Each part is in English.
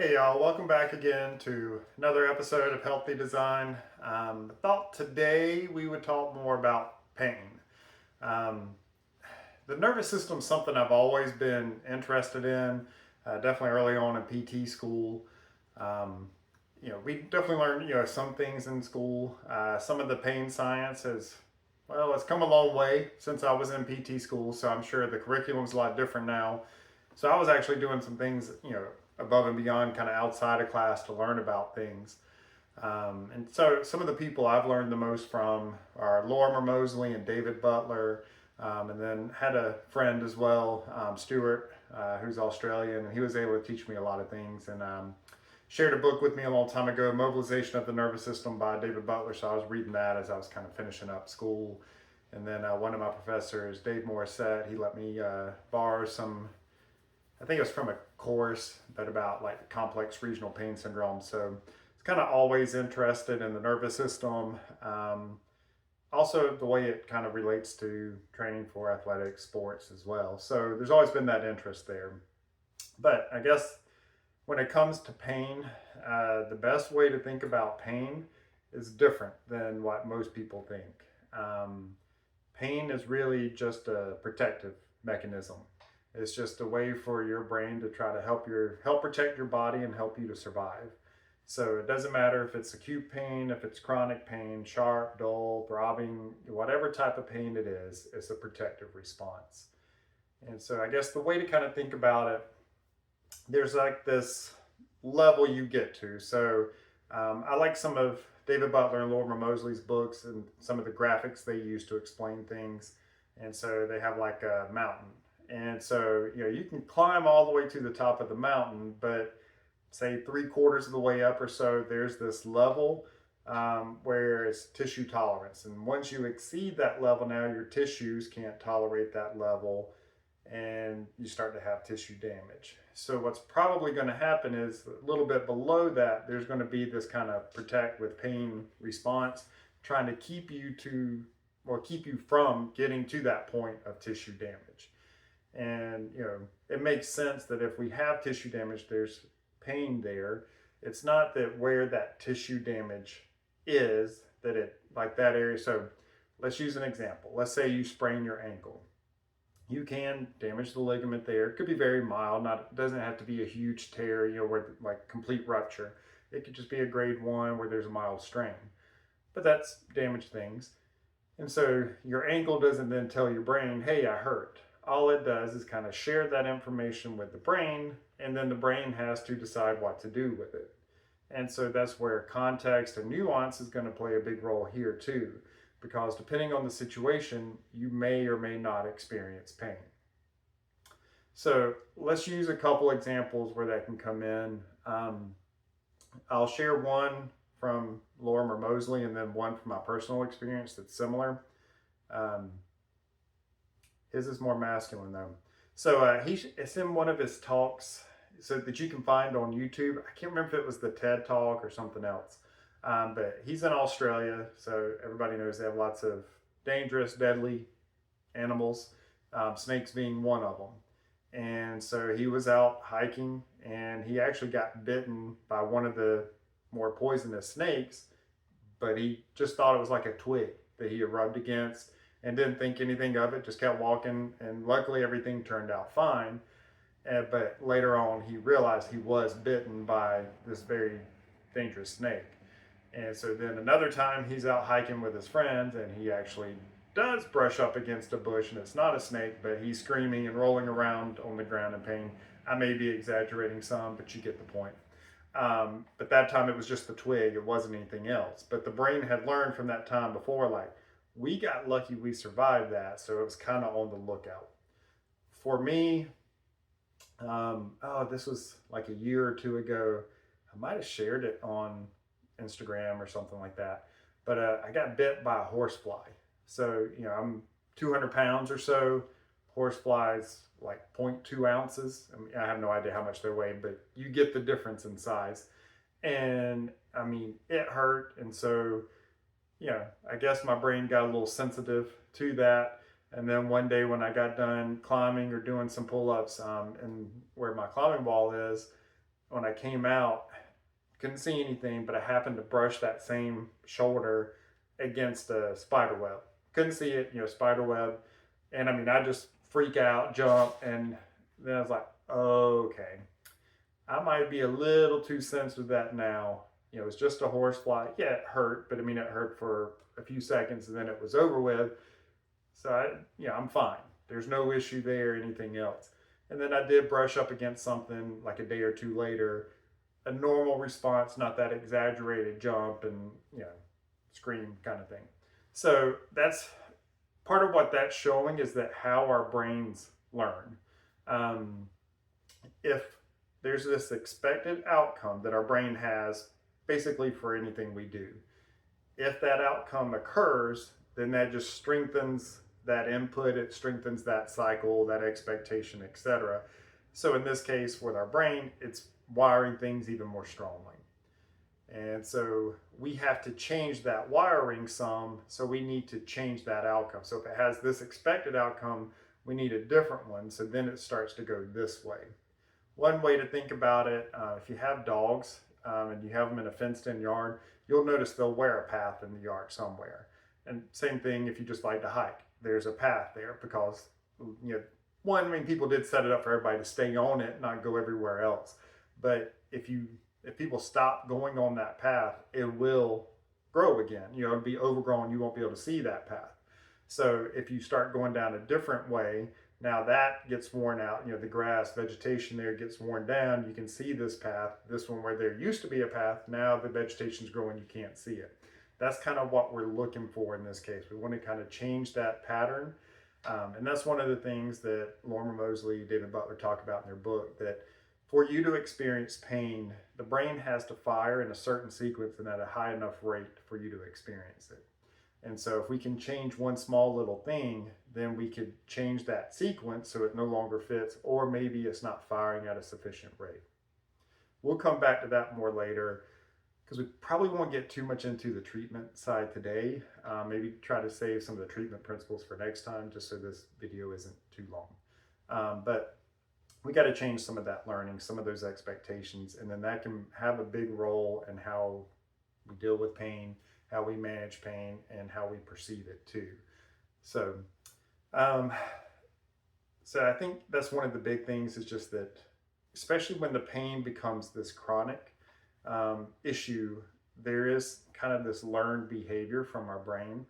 Hey y'all, welcome back again to another episode of Healthy Design. I thought today we would talk more about pain. Um, the nervous system is something I've always been interested in, definitely early on in PT school. Um, we definitely learned, some things in school. Some of the pain science it's come a long way since I was in PT school, so I'm sure the curriculum's a lot different now. So I was actually doing some things, above and beyond kind of outside of class to learn about things. And so some of the people I've learned the most from are Lorimer Moseley and David Butler. And then had a friend as well, Stuart, who's Australian, and he was able to teach me a lot of things. And shared a book with me a long time ago, Mobilization of the Nervous System by David Butler. So I was reading that as I was kind of finishing up school. And then one of my professors, Dave Morissette, he let me borrow some, I think it was from a course that about like complex regional pain syndrome. So it's kind of always interested in the nervous system. Also, the way it kind of relates to training for athletic sports as well. So there's always been that interest there. But I guess when it comes to pain, the best way to think about pain is different than what most people think. Um, Pain is really just a protective mechanism. It's just a way for your brain to try to help protect your body and help you to survive. So it doesn't matter if it's acute pain, if it's chronic pain, sharp, dull, throbbing, whatever type of pain it is, it's a protective response. And so I guess the way to kind of think about it, there's like this level you get to. So I like some of David Butler and Lorimer Moseley's books and some of the graphics they use to explain things. And so they have like a mountain. And so, you can climb all the way to the top of the mountain, but say 3/4 of the way up or so, there's this level where it's tissue tolerance. And once you exceed that level, now your tissues can't tolerate that level and you start to have tissue damage. So what's probably going to happen is a little bit below that, there's going to be this kind of protect with pain response, trying to keep you from getting to that point of tissue damage. And it makes sense that if we have tissue damage, there's pain there. It's not that where that tissue damage is, that it like that area. So let's use an example. Let's say you sprain your ankle. You can damage the ligament there. It could be very mild, not doesn't have to be a huge tear, where like complete rupture. It could just be a grade 1 where there's a mild strain. But that's damaged things. And so your ankle doesn't then tell your brain, hey, I hurt. All it does is kind of share that information with the brain, and then the brain has to decide what to do with it. And so that's where context and nuance is going to play a big role here too, because depending on the situation, you may or may not experience pain. So let's use a couple examples where that can come in. I'll share one from Lorimer Moseley and then one from my personal experience that's similar. Um, his is more masculine though. So it's in one of his talks, so that you can find on YouTube. I can't remember if it was the TED Talk or something else. But he's in Australia, so everybody knows they have lots of dangerous, deadly animals, snakes being one of them. And so he was out hiking and he actually got bitten by one of the more poisonous snakes, but he just thought it was like a twig that he had rubbed against and didn't think anything of it, just kept walking. And luckily, everything turned out fine. But later on, he realized he was bitten by this very dangerous snake. And so then another time he's out hiking with his friends and he actually does brush up against a bush and it's not a snake, but he's screaming and rolling around on the ground in pain. I may be exaggerating some, but you get the point. But that time it was just the twig, it wasn't anything else. But the brain had learned from that time before, like, we got lucky we survived that, so it was kind of on the lookout. For me, this was like a year or two ago. I might have shared it on Instagram or something like that. But I got bit by a horsefly. So, I'm 200 pounds or so. Horseflies like 0.2 ounces. I mean, I have no idea how much they weigh, but you get the difference in size. And I mean, it hurt. And so, I guess my brain got a little sensitive to that. And then one day when I got done climbing or doing some pull-ups and where my climbing wall is, when I came out, couldn't see anything, but I happened to brush that same shoulder against a spider web. Couldn't see it, spider web. And I mean, I just freak out, jump, and then I was like, okay, I might be a little too sensitive to that now. It's just a horse fly. Yeah, it hurt, but I mean, it hurt for a few seconds and then it was over with. So I'm fine. There's no issue there, anything else. And then I did brush up against something like a day or two later, a normal response, not that exaggerated jump and, scream kind of thing. So that's part of what that's showing, is that how our brains learn. If there's this expected outcome that our brain has basically for anything we do, if that outcome occurs, then that just strengthens that input, it strengthens that cycle, that expectation, etc. So in this case, with our brain, it's wiring things even more strongly. And so we have to change that wiring some, so we need to change that outcome. So if it has this expected outcome, we need a different one, so then it starts to go this way. One way to think about it, if you have dogs and you have them in a fenced-in yard, you'll notice they'll wear a path in the yard somewhere. And same thing if you just like to hike. There's a path there because, people did set it up for everybody to stay on it, not go everywhere else. But if people stop going on that path, it will grow again. It'll be overgrown. You won't be able to see that path. So if you start going down a different way, now that gets worn out. The grass, vegetation there gets worn down. You can see this path. This one where there used to be a path, now the vegetation's growing, you can't see it. That's kind of what we're looking for in this case. We want to kind of change that pattern. And that's one of the things that Lorimer Moseley, David Butler talk about in their book, that for you to experience pain, the brain has to fire in a certain sequence and at a high enough rate for you to experience it. And so if we can change one small little thing, then we could change that sequence so it no longer fits, or maybe it's not firing at a sufficient rate. We'll come back to that more later, because we probably won't get too much into the treatment side today. Maybe try to save some of the treatment principles for next time, just so this video isn't too long. But we got to change some of that learning, some of those expectations, and then that can have a big role in how we deal with pain, how we manage pain, and how we perceive it too. So, so I think that's one of the big things, is just that, especially when the pain becomes this chronic issue, there is kind of this learned behavior from our brain.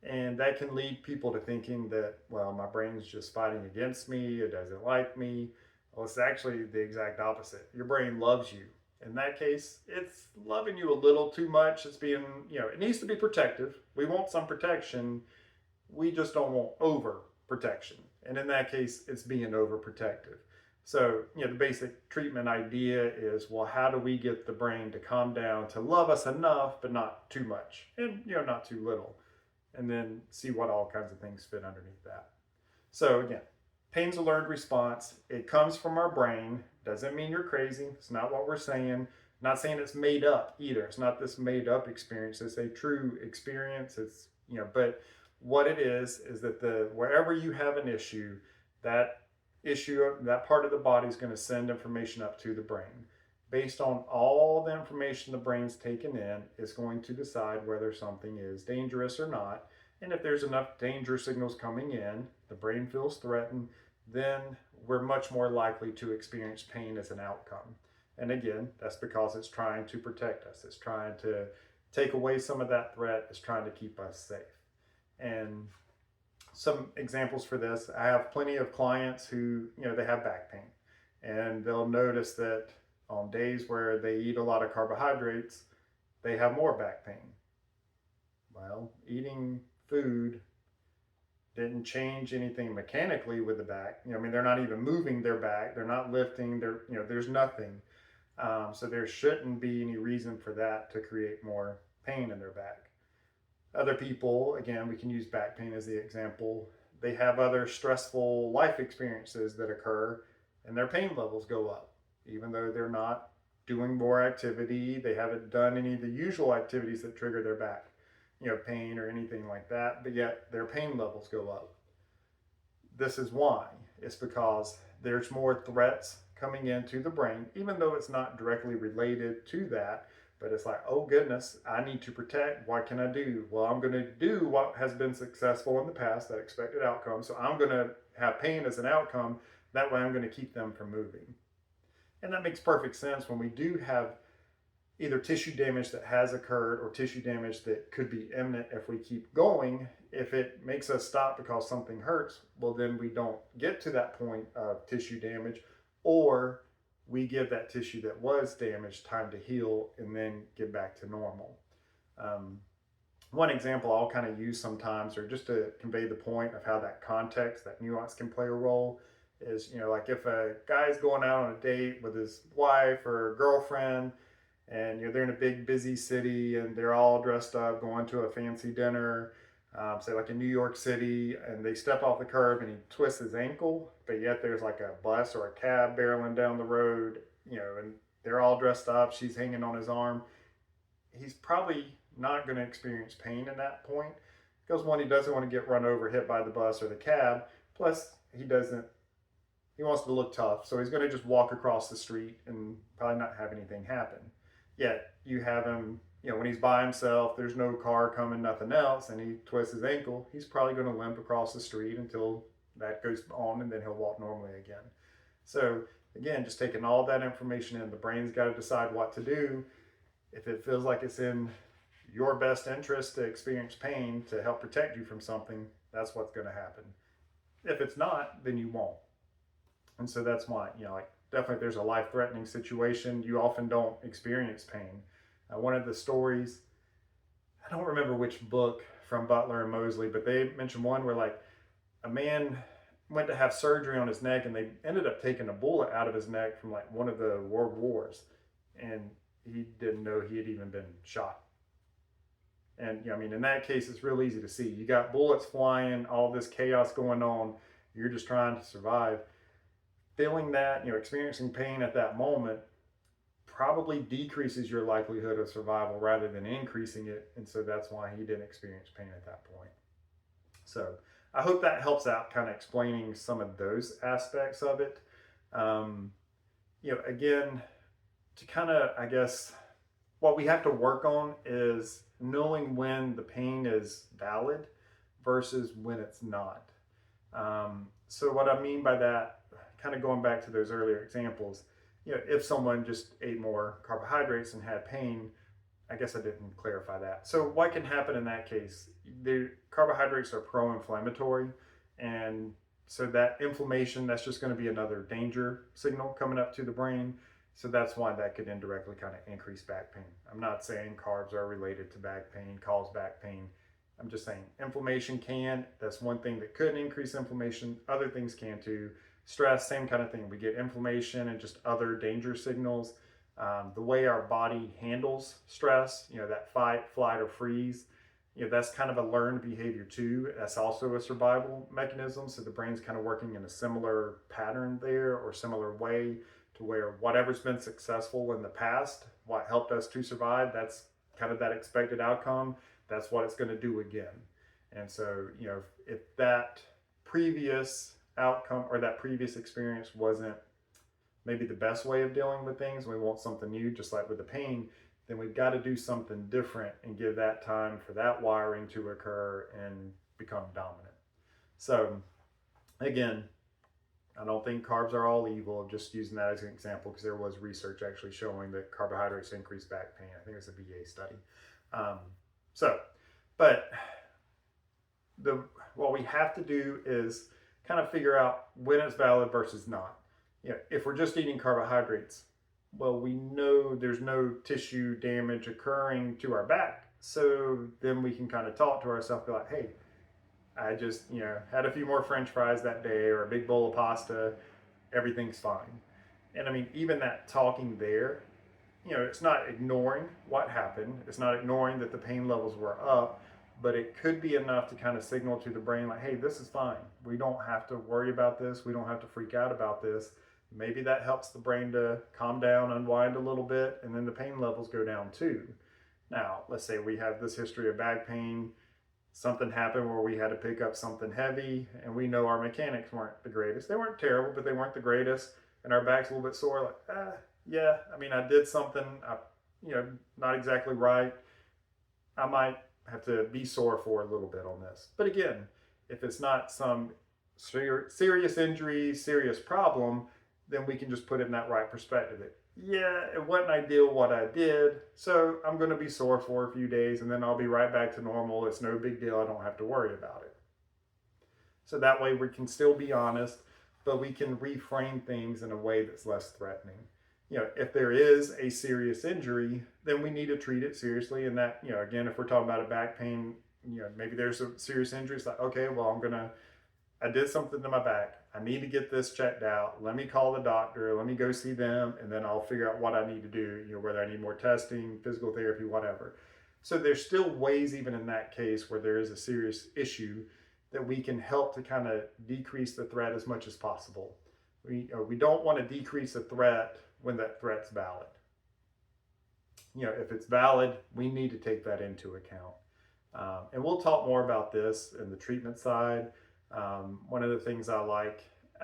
And that can lead people to thinking that, well, my brain's just fighting against me, it doesn't like me. Well, it's actually the exact opposite. Your brain loves you. In that case, it's loving you a little too much. It's being, it needs to be protective. We want some protection. We just don't want over protection. And in that case, it's being overprotective. So, the basic treatment idea is, well, how do we get the brain to calm down, to love us enough, but not too much, and, not too little, and then see what all kinds of things fit underneath that. So again, pain's a learned response. It comes from our brain. Doesn't mean you're crazy. It's not what we're saying. Not saying it's made up either. It's not this made up experience. It's a true experience. It's, but what it is that wherever you have an issue, that part of the body is going to send information up to the brain. Based on all the information the brain's taken in, it's going to decide whether something is dangerous or not. And if there's enough danger signals coming in, the brain feels threatened, then we're much more likely to experience pain as an outcome. And again, that's because it's trying to protect us. It's trying to take away some of that threat. It's trying to keep us safe. And some examples for this, I have plenty of clients who, they have back pain. And they'll notice that on days where they eat a lot of carbohydrates, they have more back pain. Well, eating food didn't change anything mechanically with the back. They're not even moving their back. They're not lifting. There's nothing. So there shouldn't be any reason for that to create more pain in their back. Other people, again, we can use back pain as the example. They have other stressful life experiences that occur, and their pain levels go up. Even though they're not doing more activity, they haven't done any of the usual activities that trigger their back, pain or anything like that, but yet their pain levels go up. This is why. It's because there's more threats coming into the brain, even though it's not directly related to that. But it's like, oh goodness, I need to protect. What can I do? Well, I'm going to do what has been successful in the past, that expected outcome. So I'm going to have pain as an outcome. That way I'm going to keep them from moving. And that makes perfect sense when we do have either tissue damage that has occurred or tissue damage that could be imminent if we keep going. If it makes us stop because something hurts, well, then we don't get to that point of tissue damage, or we give that tissue that was damaged time to heal and then get back to normal. Um, One example I'll kind of use sometimes, or just to convey the point of how that context, that nuance can play a role, is, like if a guy's going out on a date with his wife or girlfriend, and they're in a big busy city and they're all dressed up going to a fancy dinner, say like in New York City, and they step off the curb and he twists his ankle, but yet there's like a bus or a cab barreling down the road, and they're all dressed up, she's hanging on his arm. He's probably not going to experience pain in that point, because one, he doesn't want to get run over, hit by the bus or the cab, plus he wants to look tough, so he's going to just walk across the street and probably not have anything happen. Yet you have him, when he's by himself, there's no car coming, nothing else, and he twists his ankle, he's probably going to limp across the street until that goes on, and then he'll walk normally again. So again, just taking all that information in, the brain's got to decide what to do. If it feels like it's in your best interest to experience pain to help protect you from something, that's what's going to happen. If it's not, then you won't. And so that's why, definitely if there's a life-threatening situation, you often don't experience pain. One of the stories, I don't remember which book from Butler and Mosley, but they mentioned one where like a man went to have surgery on his neck and they ended up taking a bullet out of his neck from like one of the world wars. And he didn't know he had even been shot. And in that case, it's real easy to see. You got bullets flying, all this chaos going on. You're just trying to survive. Feeling that, experiencing pain at that moment probably decreases your likelihood of survival rather than increasing it. And so that's why he didn't experience pain at that point. So I hope that helps out kind of explaining some of those aspects of it. Again, to kind of, I guess, what we have to work on is knowing when the pain is valid versus when it's not. So what I mean by that, kind of going back to those earlier examples, if someone just ate more carbohydrates and had pain, I guess I didn't clarify that. So what can happen in that case? The carbohydrates are pro-inflammatory, and so that inflammation, that's just going to be another danger signal coming up to the brain. So that's why that could indirectly kind of increase back pain. I'm not saying carbs are related to back pain, cause back pain. I'm just saying inflammation can. That's one thing that could increase inflammation. Other things can too. Stress, same kind of thing. We get inflammation and just other danger signals. The way our body handles stress, that fight, flight, or freeze, that's kind of a learned behavior too. That's also a survival mechanism. So the brain's kind of working in a similar pattern there, or similar way, to where whatever's been successful in the past, what helped us to survive, that's kind of that expected outcome. That's what it's going to do again. And so, if that previous outcome or that previous experience wasn't maybe the best way of dealing with things, we want something new, just like with the pain, then we've got to do something different and give that time for that wiring to occur and become dominant. So again, I don't think carbs are all evil. I'm just using that as an example because there was research actually showing that carbohydrates increase back pain. I think it's a VA study. But what we have to do is kind of figure out when it's valid versus not. If we're just eating carbohydrates, well, we know there's no tissue damage occurring to our back. So then we can kind of talk to ourselves, be like, hey, I just, had a few more French fries that day or a big bowl of pasta, everything's fine. And even that talking there, it's not ignoring what happened. It's not ignoring that the pain levels were up, but it could be enough to kind of signal to the brain like, hey, this is fine. We don't have to worry about this. We don't have to freak out about this. Maybe that helps the brain to calm down, unwind a little bit, and then the pain levels go down too. Now, let's say we have this history of back pain. Something happened where we had to pick up something heavy, and we know our mechanics weren't the greatest. They weren't terrible, but they weren't the greatest. and our back's a little bit sore, like, yeah, I mean, I did something, not exactly right. I might have to be sore for a little bit on this. But again, if it's not some serious injury, serious problem, then we can just put it in that right perspective. Yeah, it wasn't ideal what I did, so I'm going to be sore for a few days and then I'll be right back to normal. It's no big deal. I don't have to worry about it. So that way we can still be honest, but we can reframe things in a way that's less threatening. If there is a serious injury, then we need to treat it seriously. And that, again, if we're talking about a back pain, maybe there's a serious injury. It's like, okay, well, I did something to my back. I need to get this checked out. Let me call the doctor. Let me go see them. And then I'll figure out what I need to do, whether I need more testing, physical therapy, whatever. So there's still ways, even in that case, where there is a serious issue, that we can help to kind of decrease the threat as much as possible. We don't want to decrease the threat when that threat's valid. If it's valid, we need to take that into account. And we'll talk more about this in the treatment side. One of the things I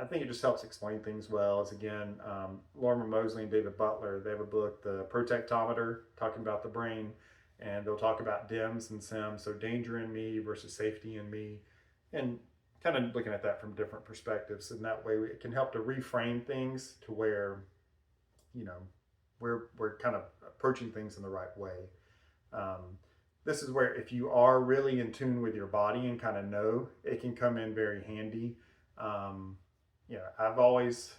think it just helps explain things well, is again, Lorimer Moseley and David Butler, they have a book, The Protectometer, talking about the brain, and they'll talk about DIMS and SIMS, so danger in me versus safety in me, and kind of looking at that from different perspectives. And that way it can help to reframe things to where, we're kind of approaching things in the right way. This is where, if you are really in tune with your body and kind of know, it can come in very handy. I've always,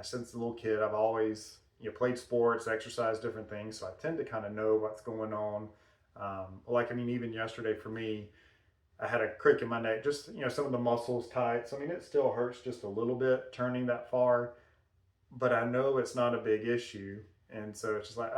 since a little kid, I've always, played sports, exercised, different things. So I tend to kind of know what's going on. Even yesterday for me, I had a crick in my neck, just, some of the muscles tight. So, it still hurts just a little bit turning that far, but I know it's not a big issue. And so it's just like,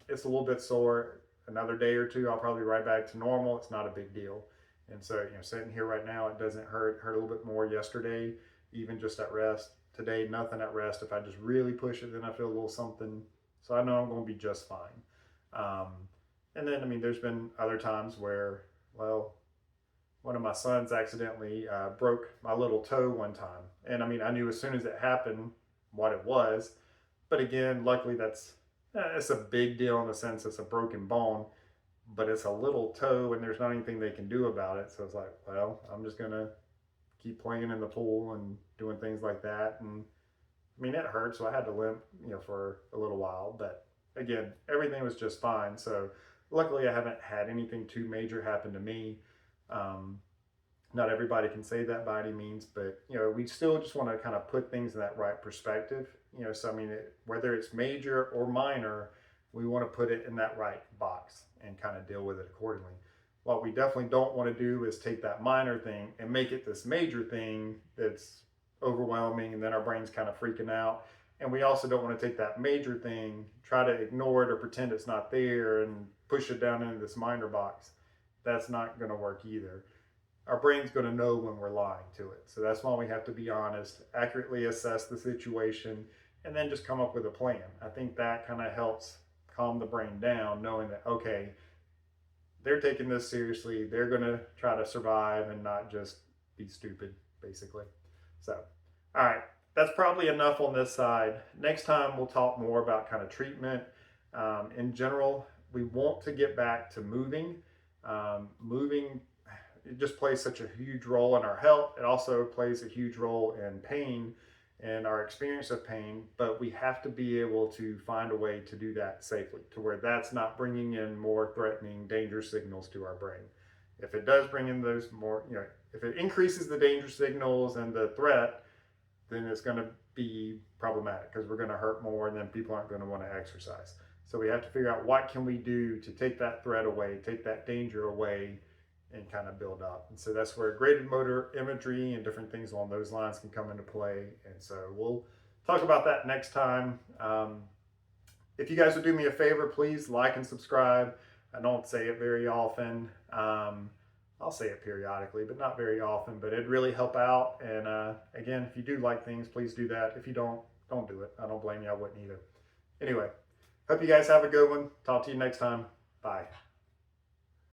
it's a little bit sore. Another day or two, I'll probably be right back to normal. It's not a big deal. And so, sitting here right now, it doesn't hurt. It hurt a little bit more yesterday, even just at rest. Today, nothing at rest. If I just really push it, then I feel a little something. So I know I'm going to be just fine. And then, there's been other times where, one of my sons accidentally broke my little toe one time. And I knew as soon as it happened what it was. But again, luckily it's a big deal in the sense it's a broken bone, but it's a little toe and there's not anything they can do about it. So it's like, well, I'm just going to keep playing in the pool and doing things like that. And it hurt. So I had to limp, for a little while, but again, everything was just fine. So luckily I haven't had anything too major happen to me. Not everybody can say that by any means, but we still just want to kind of put things in that right perspective. Whether it's major or minor, we want to put it in that right box and kind of deal with it accordingly. What we definitely don't want to do is take that minor thing and make it this major thing that's overwhelming, and then our brain's kind of freaking out. And we also don't want to take that major thing, try to ignore it or pretend it's not there and push it down into this minor box. That's not going to work either. Our brain's going to know when we're lying to it. So that's why we have to be honest, accurately assess the situation, and then just come up with a plan. I think that kind of helps calm the brain down, knowing that, okay, they're taking this seriously. They're going to try to survive and not just be stupid, basically. So, all right, that's probably enough on this side. Next time, we'll talk more about kind of treatment. In general, we want to get back to moving. Moving, it just plays such a huge role in our health. It also plays a huge role in pain and our experience of pain, but we have to be able to find a way to do that safely, to where that's not bringing in more threatening danger signals to our brain. If it does bring in those more, if it increases the danger signals and the threat, then it's going to be problematic, because we're going to hurt more, and then people aren't going to want to exercise. So we have to figure out, what can we do to take that threat away, take that danger away, and kind of build up. And so that's where graded motor imagery and different things along those lines can come into play. And so we'll talk about that next time. If you guys would do me a favor, please like and subscribe. I don't say it very often. I'll say it periodically, but not very often, but it'd really help out. And again, if you do like things, please do that. If you don't do it. I don't blame you. I wouldn't either. Anyway, hope you guys have a good one. Talk to you next time. Bye.